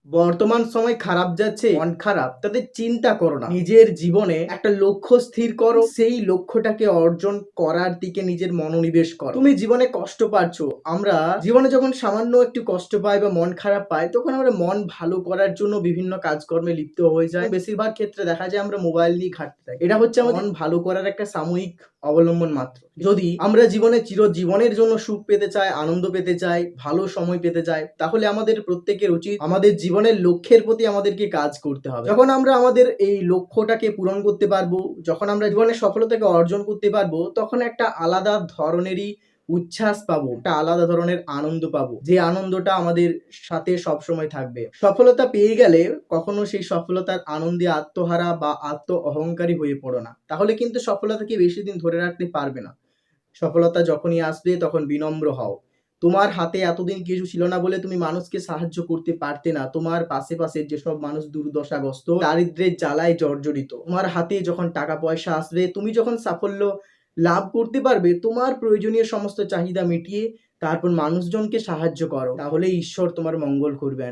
বর্তমান সময় খারাপ যাচ্ছে, মন খারাপ, তাদের চিন্তা করো না। নিজের জীবনে একটা লক্ষ্য স্থির করো, সেই লক্ষ্যটাকে অর্জন করার দিকে নিজের মনোনিবেশ করো। তুমি জীবনে কষ্ট পাচ্ছ, আমরা জীবনে যখন সামান্য একটু কষ্ট পাই বা মন খারাপ পাই, তখন আমরা মন ভালো করার জন্য বিভিন্ন কাজকর্মে লিপ্ত হয়ে যাই। বেশিরভাগ ক্ষেত্রে দেখা যায় আমরা মোবাইল নিয়ে ঘাঁটতে থাকি। এটা হচ্ছে আমাদের মন ভালো করার একটা সাময়িক অবলম্বন মাত্র। যদি আমরা জীবনে চিরজীবনের জন্য সুখ পেতে চাই, আনন্দ পেতে চাই, ভালো সময় পেতে চাই, তাহলে আমাদের প্রত্যেকের উচিত আমাদের জীবনের লক্ষ্যের প্রতি আমাদেরকে কাজ করতে হবে। যখন আমরা আমাদের এই লক্ষ্যটাকে পূরণ করতে পারবো, যখন আমরা জীবনে সফলতাকে অর্জন করতে পারবো, তখন একটা আলাদা ধরনেরই উচ্ছ্বাস পাবো, একটা আলাদা ধরনের আনন্দ পাবো, যে আনন্দটা আমাদের সাথে সবসময় থাকবে। সফলতা পেয়ে গেলে কখনো সেই সফলতার আনন্দে আত্মহারা বা আত্ম অহংকারী হয়ে পড়ো না, তাহলে কিন্তু সফলতাকে বেশি দিন ধরে রাখতে পারবে না। সফলতা যখনই আসবে তখন বিনম্র হও। তোমার হাতে এতদিন কিছু ছিল না বলে তুমি মানুষকে সাহায্য করতে পারতে না। তোমার পাশে যেসব মানুষ দুর্দশাগ্রস্ত, দারিদ্র্যের জ্বালায় জর্জরিত, তোমার হাতে যখন টাকা পয়সা আসবে, তুমি যখন সাফল্য লাভ করতে পারবে, তোমার প্রয়োজনীয় সমস্ত চাহিদা মিটিয়ে তারপর মানুষজনকে সাহায্য করো, তাহলে ঈশ্বর তোমার মঙ্গল করবেন।